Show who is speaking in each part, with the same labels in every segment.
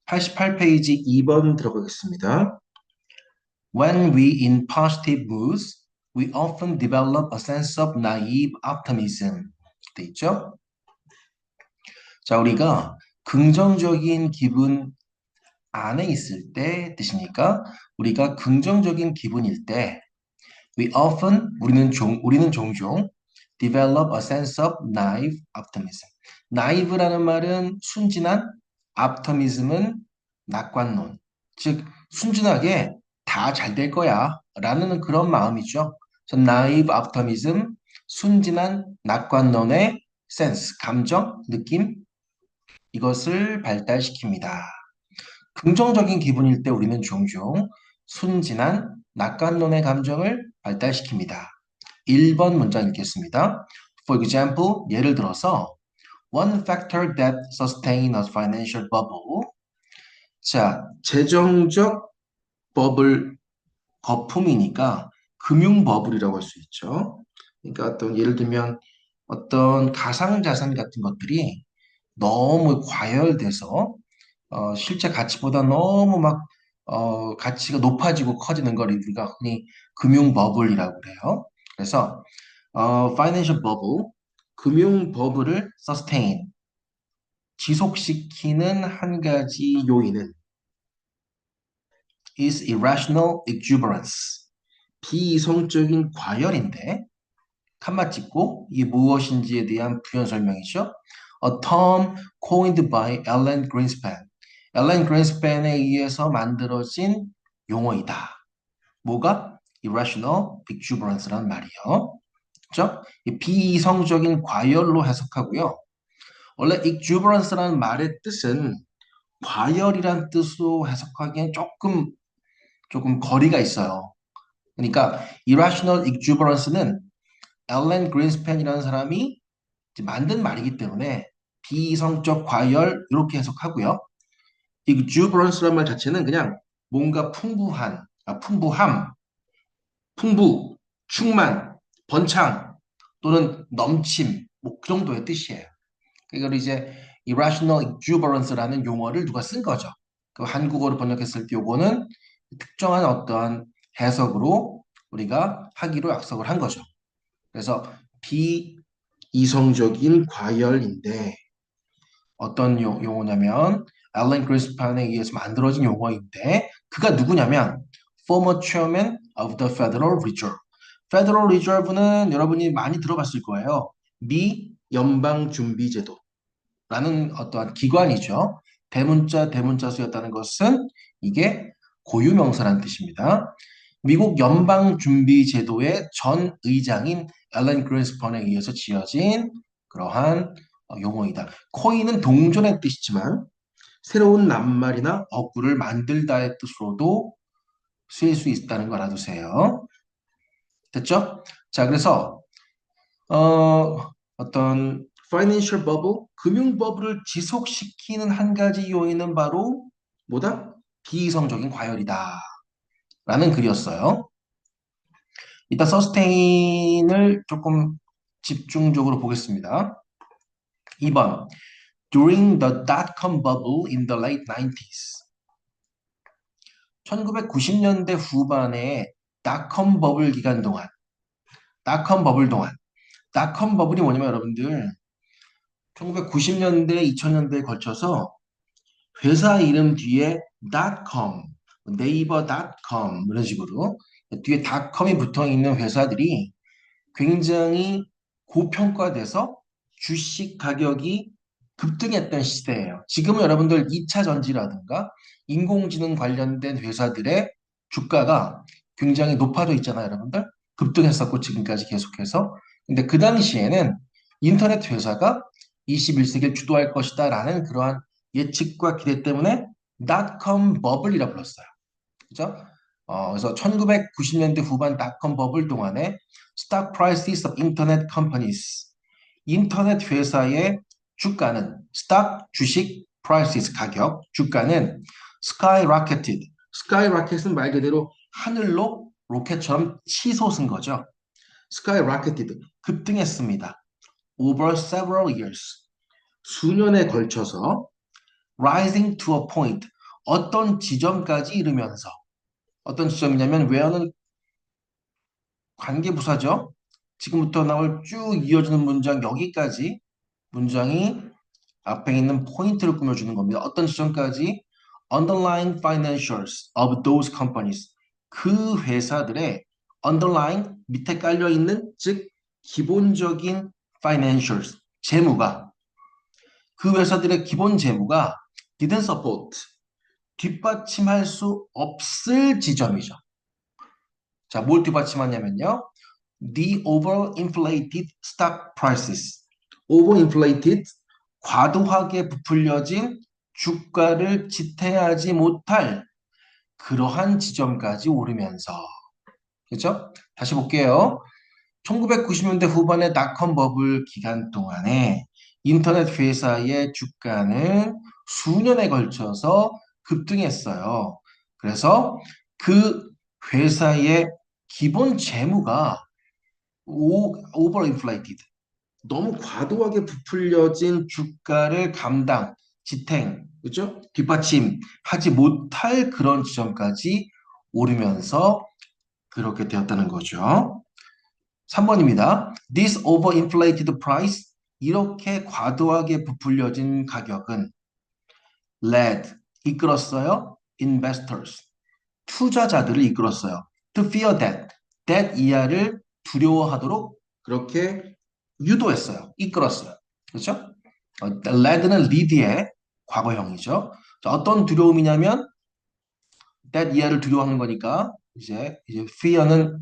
Speaker 1: 88페이지 2번 들어가겠습니다. When we in positive moods, we often develop a sense of naive optimism. 돼 있죠? 자, 우리가 긍정적인 기분 안에 있을 때 뜻이니까 우리가 긍정적인 기분일 때 우리는 종종 develop a sense of naive optimism. naive라는 말은 순진한, optimism은 낙관론. 즉 순진하게 다 잘 될 거야 라는 그런 마음이죠. 그래서 naive optimism, 순진한 낙관론의 sense, 감정, 느낌 이것을 발달시킵니다. 긍정적인 기분일 때 우리는 종종 순진한 낙관론의 감정을 발달시킵니다. 1번 문장 읽겠습니다. For example, 예를 들어서 One factor that sustains a financial bubble. 자, 재정적 거품이니까 금융 버블이라고 할 수 있죠. 그러니까 예를 들면 어떤 가상자산 같은 것들이 너무 과열돼서 실제 가치보다 너무 가치가 높아지고 커지는 걸 우리가 흔히 금융 버블이라고 그래요. 그래서 financial bubble, 금융 버블을 sustain, 지속시키는 한 가지 요인은 is irrational exuberance, 비이성적인 과열인데 칸마 찍고 이게 무엇인지에 대한 부연 설명이죠. A term coined by Alan Greenspan. 앨런 그린스팬에 의해서 만들어진 용어이다. 뭐가? irrational exuberance라는 말이요. 그렇죠? 이 비이성적인 과열로 해석하고요. 원래 exuberance라는 말의 뜻은 과열이란 뜻으로 해석하기엔 조금 거리가 있어요. 그러니까 irrational exuberance는 앨런 그린스팬이라는 사람이 만든 말이기 때문에 비이성적 과열 이렇게 해석하고요. exuberance라는 말 자체는 그냥 뭔가 풍부함, 풍부, 충만, 번창 또는 넘침 뭐 그 정도의 뜻이에요. 이걸 이제 irrational exuberance라는 용어를 누가 쓴 거죠. 그 한국어로 번역했을 때 요거는 특정한 어떠한 해석으로 우리가 하기로 약속을 한 거죠. 그래서 비이성적인 과열인데 어떤 용어냐면 앨런 그린스판에 의해서 만들어진 용어인데 그가 누구냐면 former chairman of the Federal Reserve. Federal Reserve는 여러분이 많이 들어봤을 거예요. 미 연방준비제도라는 어떠한 기관이죠. 대문자 수였다는 것은 이게 고유명사라는 뜻입니다. 미국 연방준비제도의 전 의장인 앨런 그린스판에 의해서 지어진 그러한 용어이다. 코인은 동전의 뜻이지만 새로운 낱말이나 어구를 만들다의 뜻으로도 쓰일 수 있다는 걸 알아두세요. 됐죠? 자, 그래서 어떤 financial bubble, 금융 버블을 지속시키는 한 가지 요인은 바로 뭐다? 비이성적인 과열이다. 라는 글이었어요. 이따 sustain을 조금 집중적으로 보겠습니다. 2번. During the dot-com bubble in the late 90s. 1990년대 후반에 닷컴 버블 기간 동안, 닷컴 버블 동안, 닷컴 버블이 뭐냐면 여러분들 1990년대, 2000년대에 걸쳐서 회사 이름 뒤에 닷컴, 네이버 닷컴 이런 식으로 뒤에 닷컴이 붙어 있는 회사들이 굉장히 고평가돼서 주식 가격이 급등했던 시대예요. 지금은 여러분들 2차 전지라든가 인공지능 관련된 회사들의 주가가 굉장히 높아져 있잖아요, 여러분들. 급등했었고 지금까지 계속해서. 근데 그 당시에는 인터넷 회사가 21세기를 주도할 것이다라는 그러한 예측과 기대 때문에 닷컴 버블이라고 불렀어요. 그죠? 그래서 1990년대 후반 닷컴 버블 동안에 stock prices of internet companies, 인터넷 회사의 주가는 stock 주식 prices 가격 주가는 skyrocketed. skyrocket은 말 그대로 하늘로 로켓처럼 치솟은 거죠. skyrocketed 급등했습니다. over several years 수년에 걸쳐서 rising to a point 어떤 지점까지 이르면서 어떤 지점이냐면 where는 관계부사죠. 지금부터 나올 쭉 이어지는 문장 여기까지 문장이 앞에 있는 포인트를 꾸며주는 겁니다. 어떤 지점까지 underlying financials of those companies 그 회사들의 underlying 밑에 깔려 있는 즉 기본적인 financials 재무가 그 회사들의 기본 재무가 didn't support 뒷받침할 수 없을 지점이죠. 자, 뭘 뒷받침하냐면요. The overinflated stock prices. overinflated 과도하게 부풀려진 주가를 지탱하지 못할 그러한 지점까지 오르면서 그렇죠? 다시 볼게요. 1990년대 후반의 닷컴 버블 기간 동안에 인터넷 회사의 주가는 수년에 걸쳐서 급등했어요. 그래서 그 회사의 기본 재무가 오버 인플레이티드 너무 과도하게 부풀려진 주가를 감당, 지탱, 그죠? 뒷받침하지 못할 그런 지점까지 오르면서 그렇게 되었다는 거죠. 3번입니다. This overinflated price 이렇게 과도하게 부풀려진 가격은 led 이끌었어요. investors 투자자들을 이끌었어요. to fear that 이하를 두려워하도록 그렇게 유도했어요. 이끌었어요. 그렇죠? led는 lead의 과거형이죠. 자, 어떤 두려움이냐면 that 이하를 두려워하는 거니까 이제 fear는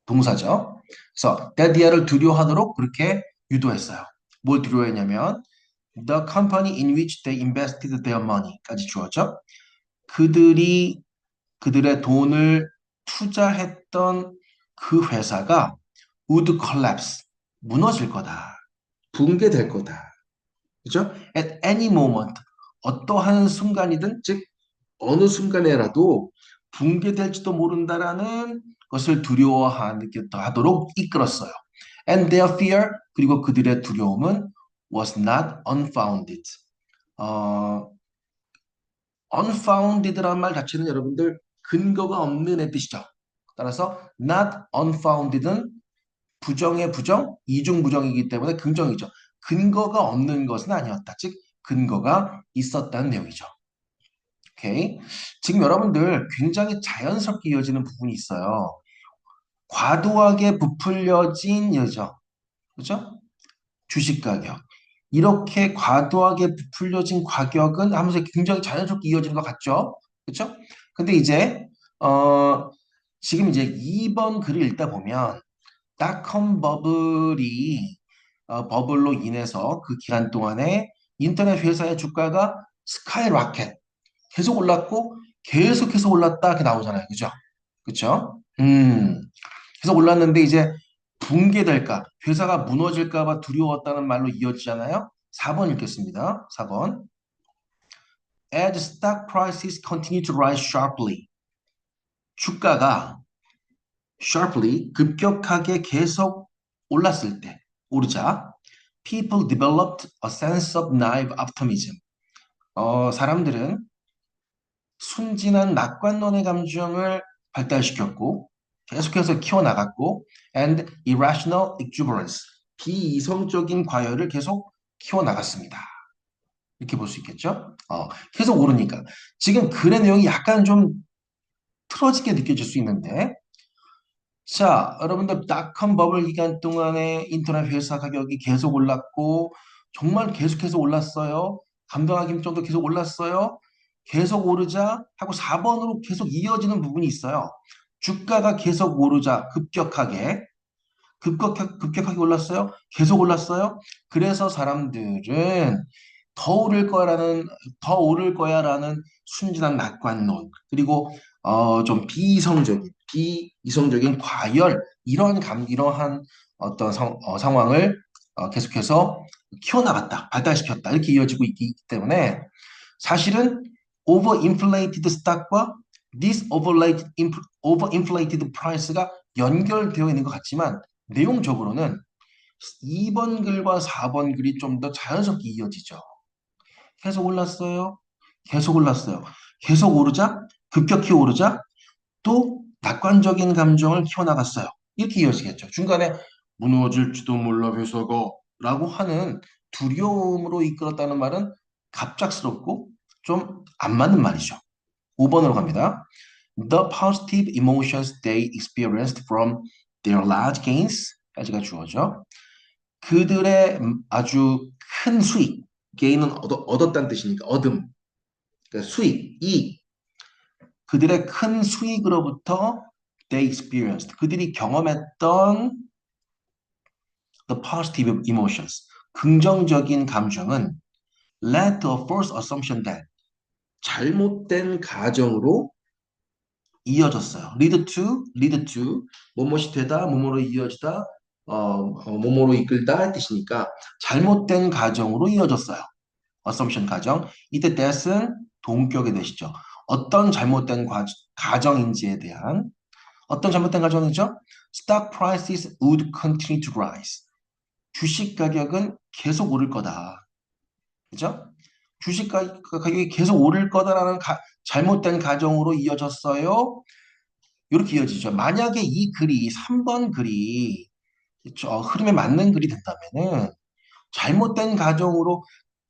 Speaker 1: 동사죠. 그래서 that 이하를 두려워하도록 그렇게 유도했어요. 뭘 두려워했냐면 the company in which they invested their money까지 주어져. 그들이 그들의 돈을 투자했던 그 회사가 would collapse, 무너질 거다. 붕괴될 거다. 그죠? At any moment, 어떠한 순간이든, 즉, 어느 순간에라도 붕괴될지도 모른다라는 것을 두려워하도록 이끌었어요. And their fear, 그리고 그들의 두려움은 was not unfounded. 어, unfounded라는 말 자체는 여러분들 근거가 없는 애 뜻이죠. 따라서 not unfounded는 부정의 부정, 이중부정이기 때문에 긍정이죠. 근거가 없는 것은 아니었다. 즉 근거가 있었다는 내용이죠. 오케이. 지금 여러분들 굉장히 자연스럽게 이어지는 부분이 있어요. 과도하게 부풀려진 여죠. 그죠? 주식 가격. 이렇게 과도하게 부풀려진 가격은 하면서 굉장히 자연스럽게 이어지는 것 같죠? 그렇죠? 근데 이제 지금 이제 2번 글을 읽다 보면 닷컴 버블이 버블로 인해서 그 기간 동안에 인터넷 회사의 주가가 스카이라켓 계속 올랐고 계속해서 올랐다 이렇게 나오잖아요. 그죠? 그죠? 계속 올랐는데 이제 붕괴될까, 회사가 무너질까 봐 두려웠다는 말로 이어지잖아요. 4번 읽겠습니다. 4번. As stock prices continue to rise sharply. 주가가 sharply, 급격하게 계속 올랐을 때, 오르자, people developed a sense of naive optimism. 사람들은 순진한 낙관론의 감정을 발달시켰고, 계속해서 키워나갔고, and irrational exuberance, 비이성적인 과열을 계속 키워나갔습니다. 이렇게 볼 수 있겠죠? 계속 오르니까. 지금 글의 내용이 약간 좀 틀어지게 느껴질 수 있는데, 자, 여러분들 닷컴 버블 기간 동안에 인터넷 회사 가격이 계속 올랐고 정말 계속해서 올랐어요. 감당하기 힘들 정도 계속 올랐어요. 계속 오르자 하고 4번으로 계속 이어지는 부분이 있어요. 주가가 계속 오르자 급격하게 올랐어요. 계속 올랐어요. 그래서 사람들은 더 오를 거야라는 순진한 낙관론 그리고 좀 비이성적인 과열 이러한 어떤 상황을 계속해서 키워나갔다, 발달시켰다 이렇게 이어지고 있기 때문에 사실은 overinflated stock과 this overinflated price가 연결되어 있는 것 같지만 내용적으로는 2번 글과 4번 글이 좀 더 자연스럽게 이어지죠. 계속 올랐어요. 계속 올랐어요. 계속 오르자, 급격히 오르자, 또 낙관적인 감정을 키워나갔어요. 이렇게 이어지겠죠. 중간에 무너질지도 몰라 회사가라고 하는 두려움으로 이끌었다는 말은 갑작스럽고 좀 안 맞는 말이죠. 5번으로 갑니다. The positive emotions they experienced from their large gains 까지가 주어져. 그들의 아주 큰 수익, gain은 얻었다는 뜻이니까 얻음, 그러니까 수익, 이익, 그들의 큰 수익으로부터 they experienced, 그들이 경험했던 the positive emotions, 긍정적인 감정은 led to a false assumption that 잘못된 가정으로 이어졌어요. lead to, 뭐뭐이 되다, 뭐뭐로 이어지다, 뭐뭐로 이끌다 뜻이니까 잘못된 가정으로 이어졌어요. assumption 가정. 이때 that은 동격이 되시죠. 어떤 잘못된 가정인지에 대한 어떤 잘못된 가정이죠? Stock prices would continue to rise. 주식 가격은 계속 오를 거다. 그죠? 주식 가격이 계속 오를 거다라는 잘못된 가정으로 이어졌어요. 이렇게 이어지죠. 만약에 이 글이 3번 글이 저 흐름에 맞는 글이 된다면은 잘못된 가정으로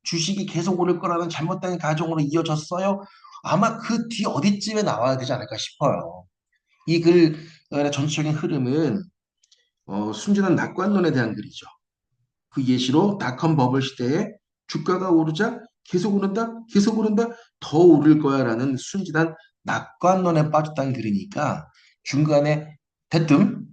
Speaker 1: 주식이 계속 오를 거라는 잘못된 가정으로 이어졌어요. 아마 그 뒤 어디쯤에 나와야 되지 않을까 싶어요. 이 글의 전체적인 흐름은 순진한 낙관론에 대한 글이죠. 그 예시로 닷컴 버블 시대에 주가가 오르자 계속 오른다, 계속 오른다, 더 오를 거야라는 순진한 낙관론에 빠졌다는 글이니까 중간에 대뜸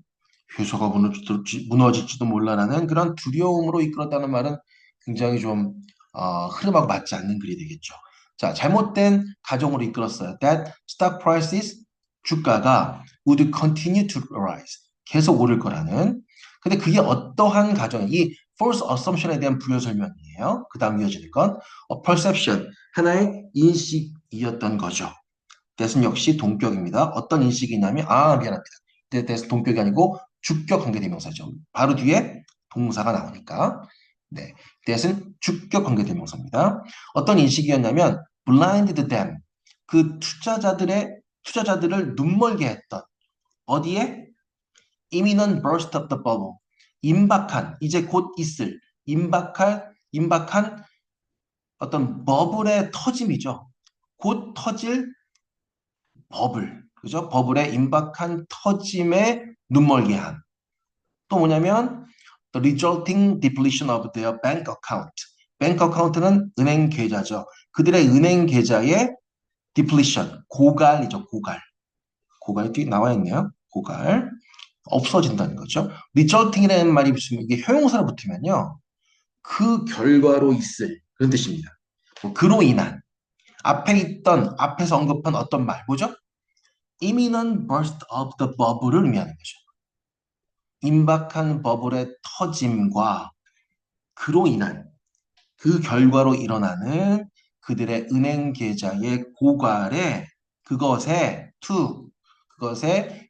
Speaker 1: 회사가 무너질지도 몰라라는 그런 두려움으로 이끌었다는 말은 굉장히 좀 흐름하고 맞지 않는 글이 되겠죠. 자, 잘못된 가정으로 이끌었어요. That stock prices 주가가 would continue to rise 계속 오를 거라는. 근데 그게 어떠한 가정, 이 false assumption에 대한 부연 설명이에요. 그 다음 이어지는 건 perception 하나의 인식이었던 거죠. 대신 역시 동격입니다. 어떤 인식이냐면 미안합니다. 대신 동격이 아니고 주격 관계대명사죠. 바로 뒤에 동사가 나오니까. 네, 대신 주격 관계대명사입니다. 어떤 인식이었냐면 blinded them. 그 투자자들을 눈멀게 했던 어디에? imminent burst of the bubble. 임박한 이제 곧 있을 임박한 어떤 버블의 터짐이죠. 곧 터질 버블, 그죠? 버블의 임박한 터짐에 눈멀게 한. 또 뭐냐면 the resulting depletion of their bank account. 뱅크 어카운트는 은행 계좌죠. 그들의 은행 계좌의 depletion, 고갈이죠, 고갈. 고갈이 뒤에 나와 있네요. 고갈. 없어진다는 거죠. resulting이라는 말이 붙으면 이게 효용사로 붙으면요. 그 결과로 있을 그런 뜻입니다. 그로 인한 앞에서 언급한 어떤 말, 뭐죠? imminent burst of the bubble을 의미하는 거죠. 임박한 버블의 터짐과 그로 인한 그 결과로 일어나는 그들의 은행 계좌의 고갈에 그것에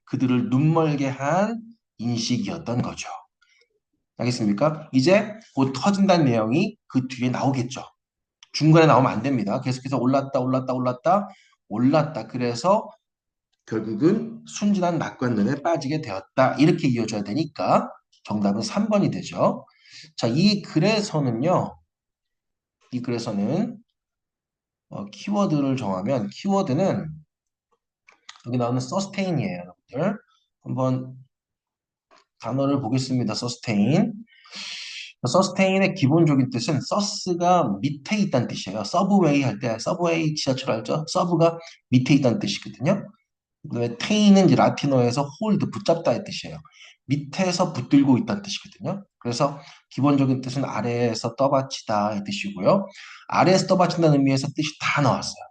Speaker 1: 그들을 눈멀게 한 인식이었던 거죠. 알겠습니까? 이제 곧 터진다는 내용이 그 뒤에 나오겠죠. 중간에 나오면 안 됩니다. 계속해서 올랐다. 그래서 결국은 순진한 낙관론에 빠지게 되었다. 이렇게 이어져야 되니까 정답은 3번이 되죠. 자, 이 글에서는 키워드를 정하면 키워드는 여기 나오는 sustain이에요, 여러분들. 한번 단어를 보겠습니다. sustain. sustain의 기본적인 뜻은 서스가 밑에 있다는 뜻이에요. 서브웨이 할 때 서브웨이 지하철 알죠? 서브가 밑에 있다는 뜻이거든요. 그다음에 테인은 이제 라틴어에서 홀드 붙잡다의 뜻이에요. 밑에서 붙들고 있다는 뜻이거든요. 그래서 기본적인 뜻은 아래에서 떠받치다의 뜻이고요. 아래에서 떠받친다는 의미에서 뜻이 다 나왔어요.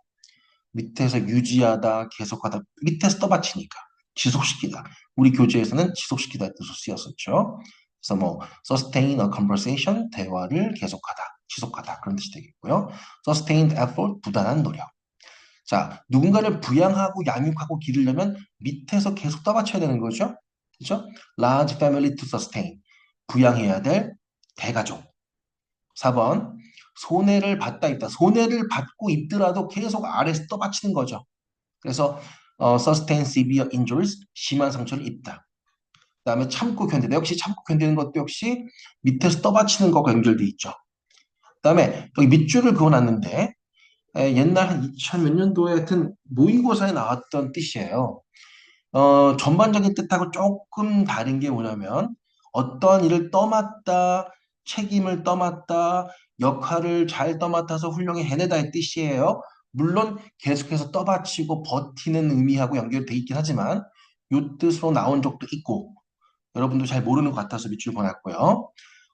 Speaker 1: 밑에서 유지하다, 계속하다, 밑에서 떠받치니까 지속시키다. 우리 교재에서는 지속시키다의 뜻으로 쓰였었죠. 그래서 뭐 sustain a conversation, 대화를 계속하다, 지속하다 그런 뜻이 되겠고요. sustained effort, 부단한 노력. 자, 누군가를 부양하고 양육하고 기르려면 밑에서 계속 떠받쳐야 되는 거죠. 그죠? large family to sustain. 부양해야 될 대가족. 4번. 손해를 받다 있다. 손해를 받고 있더라도 계속 아래에서 떠받치는 거죠. 그래서 sustain severe injuries, 심한 상처를 입다. 그다음에 참고 견디다. 역시 참고 견디는 것도 역시 밑에서 떠받치는 것과 연결돼 있죠. 그다음에 여기 밑줄을 그어놨는데 옛날 한 2000 몇 년도에 하여튼 모의고사에 나왔던 뜻이에요. 전반적인 뜻하고 조금 다른 게 뭐냐면 어떠한 일을 떠맡다, 책임을 떠맡다, 역할을 잘 떠맡아서 훌륭히 해내다의 뜻이에요. 물론 계속해서 떠받치고 버티는 의미하고 연결돼 있긴 하지만 이 뜻으로 나온 적도 있고 여러분도 잘 모르는 것 같아서 밑줄 그어놨고요.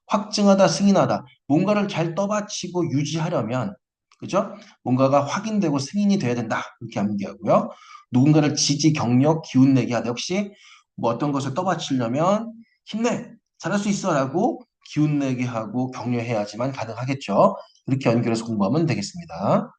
Speaker 1: 확증하다, 승인하다. 뭔가를 잘 떠받치고 유지하려면, 그죠? 뭔가가 확인되고 승인이 돼야 된다. 이렇게 암기하고요. 누군가를 지지, 격려, 기운내게 하다. 역시 뭐 어떤 것을 떠받치려면 힘내, 잘할 수 있어 라고 기운내게 하고 격려해야지만 가능하겠죠. 이렇게 연결해서 공부하면 되겠습니다.